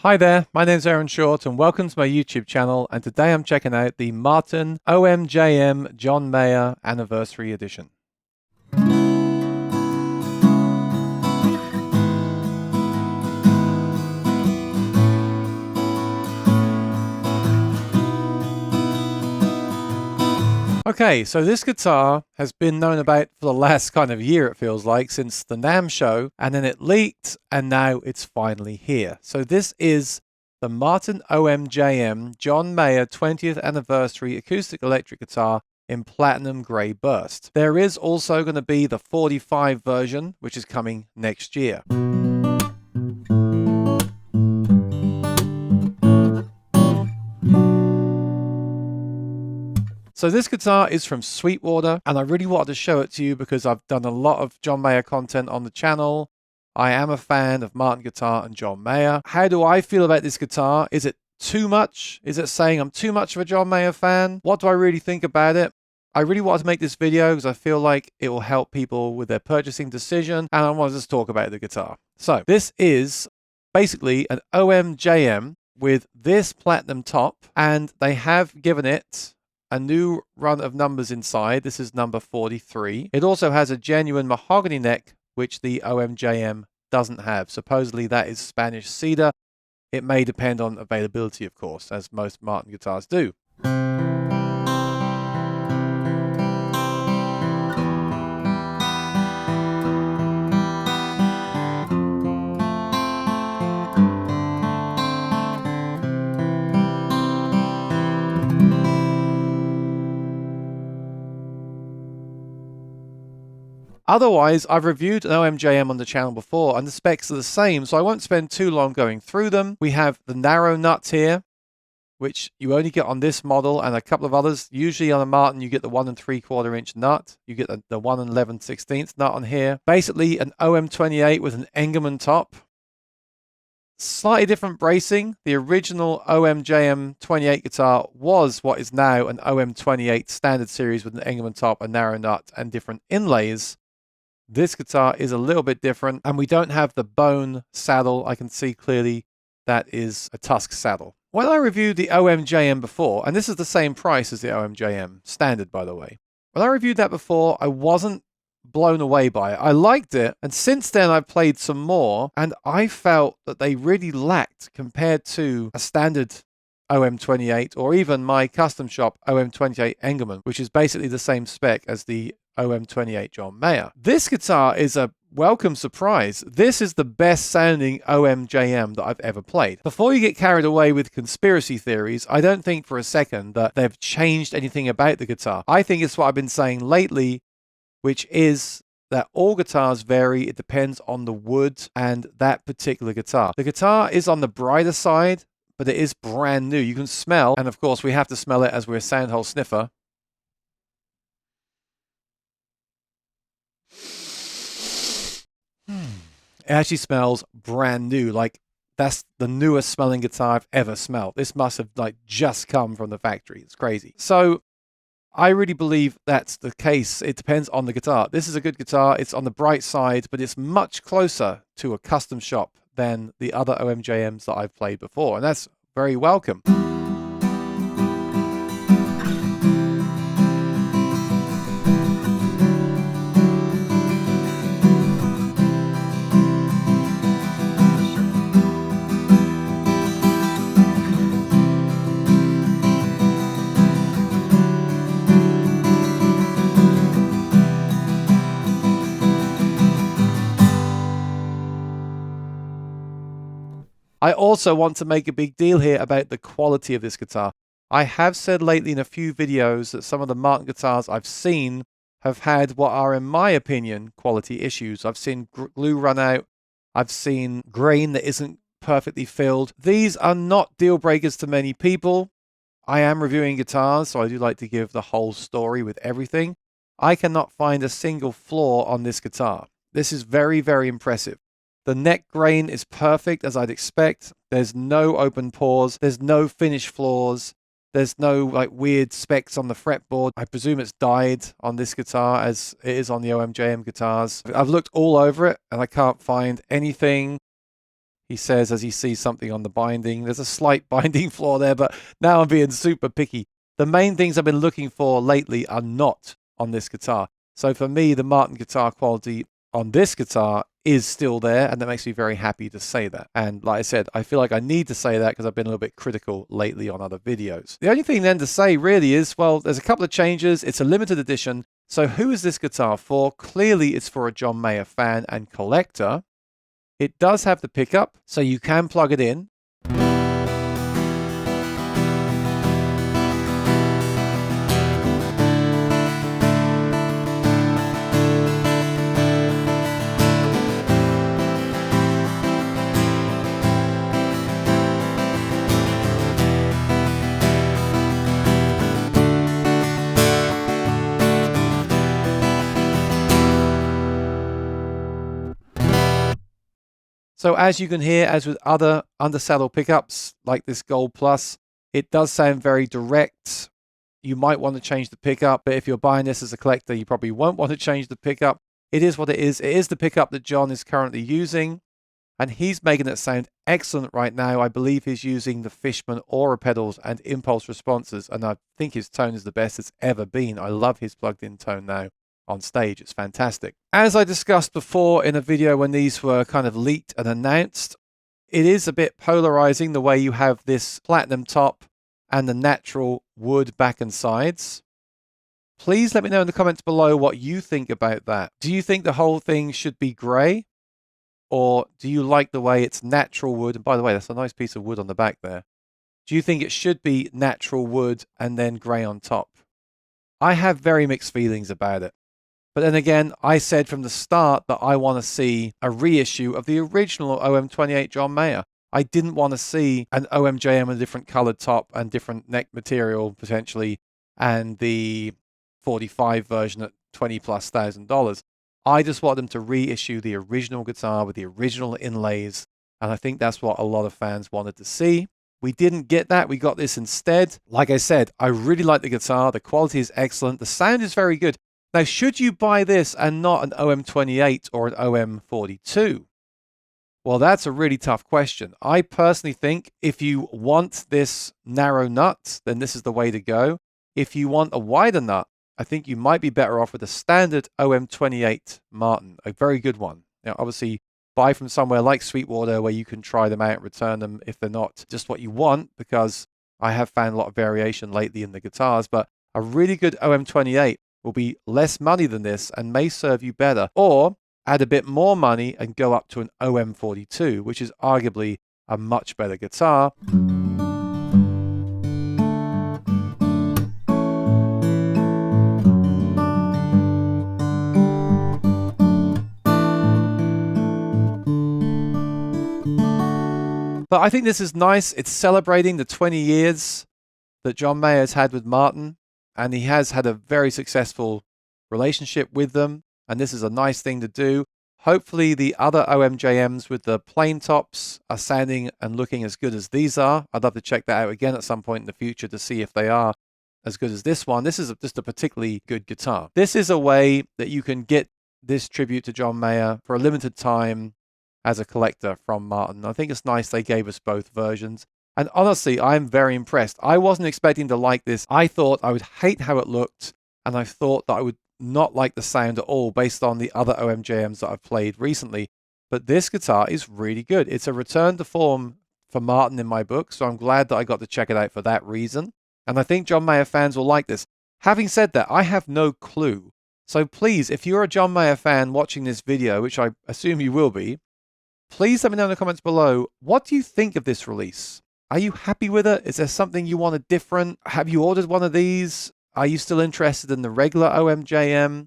Hi there, my name's Aaron Short and welcome to my YouTube channel, and today I'm checking out the Martin OMJM John Mayer Anniversary Edition. Okay, so this guitar has been known about for the last kind of year, it feels like, since the NAMM show, and then it leaked, and now it's finally here. So this is the Martin OMJM John Mayer 20th Anniversary Acoustic Electric Guitar in Platinum Grey Burst. There is also going to be the 45 version, which is coming next year. So this guitar is from Sweetwater, and I really wanted to show it to you because I've done a lot of John Mayer content on the channel. I am a fan of Martin guitar and John Mayer. How do I feel about this guitar? Is it too much? Is it saying I'm too much of a John Mayer fan? What do I really think about it? I really wanted to make this video because I feel like it will help people with their purchasing decision, and I wanted to just talk about the guitar. So this is basically an OMJM with this platinum top, and they have given it a new run of numbers inside. This is number 43. It also has a genuine mahogany neck, which the OMJM doesn't have. Supposedly that is Spanish cedar. It may depend on availability, of course, as most Martin guitars do. Otherwise, I've reviewed an OMJM on the channel before, and the specs are the same, so I won't spend too long going through them. We have the narrow nut here, which you only get on this model and a couple of others. Usually on a Martin, you get the 1 3/4 inch nut. You get the 1 11/16 nut on here. Basically, an OM28 with an Engelmann top. Slightly different bracing. The original OMJM 28 guitar was what is now an OM28 standard series with an Engelmann top, a narrow nut, and different inlays. This guitar is a little bit different, and we don't have the bone saddle. I can see clearly that is a tusk saddle. When I reviewed the OMJM before, and this is the same price as the OMJM standard, by the way. When I reviewed that before, I wasn't blown away by it. I liked it, and since then I've played some more, and I felt that they really lacked compared to a standard OM28 or even my custom shop OM28 Engelmann, which is basically the same spec as the OM28 John Mayer. This guitar is a welcome surprise. This is the best sounding OMJM that I've ever played. Before you get carried away with conspiracy theories, I don't think for a second that they've changed anything about the guitar. I think it's what I've been saying lately, which is that all guitars vary. It depends on the wood and that particular guitar. The guitar is on the brighter side, but it is brand new. You can smell, and of course we have to smell it as we're a sound hole sniffer. It actually smells brand new. Like, that's the newest smelling guitar I've ever smelled. This must have like just come from the factory. It's crazy. So I really believe that's the case. It depends on the guitar. This is a good guitar. It's on the bright side, but it's much closer to a custom shop than the other OMJMs that I've played before, and that's very welcome. I also want to make a big deal here about the quality of this guitar. I have said lately in a few videos that some of the Martin guitars I've seen have had what are, in my opinion, quality issues. I've seen glue run out. I've seen grain that isn't perfectly filled. These are not deal breakers to many people. I am reviewing guitars, so I do like to give the whole story with everything. I cannot find a single flaw on this guitar. This is very, very impressive. The neck grain is perfect, as I'd expect. There's no open pores. There's no finish flaws. There's no like weird specks on the fretboard. I presume it's dyed on this guitar as it is on the OMJM guitars. I've looked all over it and I can't find anything. He says as he sees something on the binding. There's a slight binding flaw there, but now I'm being super picky. The main things I've been looking for lately are not on this guitar. So for me, the Martin guitar quality on this guitar is still there, and that makes me very happy to say that. And like I said, I feel like I need to say that because I've been a little bit critical lately on other videos. The only thing then to say really is, well, there's a couple of changes. It's a limited edition. So who is this guitar for? Clearly it's for a John Mayer fan and collector. It does have the pickup, so you can plug it in. So as you can hear, as with other undersaddle pickups like this Gold Plus, it does sound very direct. You might want to change the pickup, but if you're buying this as a collector, you probably won't want to change the pickup. It is what it is. It is the pickup that John is currently using, and he's making it sound excellent right now. I believe he's using the Fishman Aura pedals and impulse responses, and I think his tone is the best it's ever been. I love his plugged-in tone now on stage. It's fantastic. As I discussed before in a video when these were kind of leaked and announced, it is a bit polarizing the way you have this platinum top and the natural wood back and sides. Please let me know in the comments below what you think about that. Do you think the whole thing should be gray? Or do you like the way it's natural wood? And by the way, that's a nice piece of wood on the back there. Do you think it should be natural wood and then gray on top? I have very mixed feelings about it. But then again, I said from the start that I want to see a reissue of the original OM28 John Mayer. I didn't want to see an OMJM with a different colored top and different neck material potentially, and the 45 version at $20,000+. I just want them to reissue the original guitar with the original inlays, and I think that's what a lot of fans wanted to see. We didn't get that. We got this instead. Like I said, I really like the guitar. The quality is excellent. The sound is very good. Now, should you buy this and not an OM28 or an OM42? Well, that's a really tough question. I personally think if you want this narrow nut, then this is the way to go. If you want a wider nut, I think you might be better off with a standard OM28 Martin, a very good one. Now, obviously, buy from somewhere like Sweetwater where you can try them out and return them if they're not just what you want, because I have found a lot of variation lately in the guitars, but a really good OM28 will be less money than this and may serve you better. Or add a bit more money and go up to an OM42, which is arguably a much better guitar. But I think this is nice. It's celebrating the 20 years that John Mayer has had with Martin, and he has had a very successful relationship with them, and this is a nice thing to do. Hopefully the other OMJMs with the plain tops are sounding and looking as good as these are. I'd love to check that out again at some point in the future to see if they are as good as this one. This is just a particularly good guitar. This is a way that you can get this tribute to John Mayer for a limited time as a collector from Martin. I think it's nice they gave us both versions. And honestly, I'm very impressed. I wasn't expecting to like this. I thought I would hate how it looked, and I thought that I would not like the sound at all based on the other OMJMs that I've played recently. But this guitar is really good. It's a return to form for Martin in my book, so I'm glad that I got to check it out for that reason. And I think John Mayer fans will like this. Having said that, I have no clue. So please, if you're a John Mayer fan watching this video, which I assume you will be, please let me know in the comments below, what do you think of this release? Are you happy with it? Is there something you wanted different? Have you ordered one of these? Are you still interested in the regular OMJM?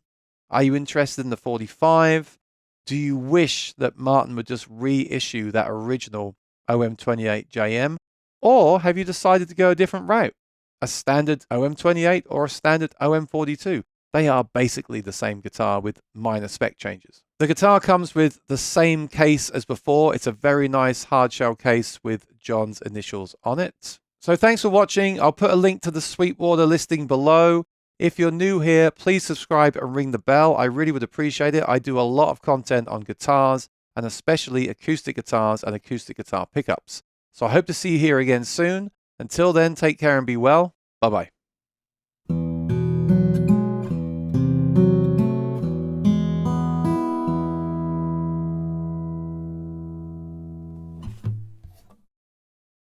Are you interested in the 45? Do you wish that Martin would just reissue that original OM28JM? Or have you decided to go a different route? A standard OM28 or a standard OM42? They are basically the same guitar with minor spec changes. The guitar comes with the same case as before. It's a very nice hardshell case with John's initials on it. So thanks for watching. I'll put a link to the Sweetwater listing below. If you're new here, please subscribe and ring the bell. I really would appreciate it. I do a lot of content on guitars and especially acoustic guitars and acoustic guitar pickups. So I hope to see you here again soon. Until then, take care and be well. Bye-bye.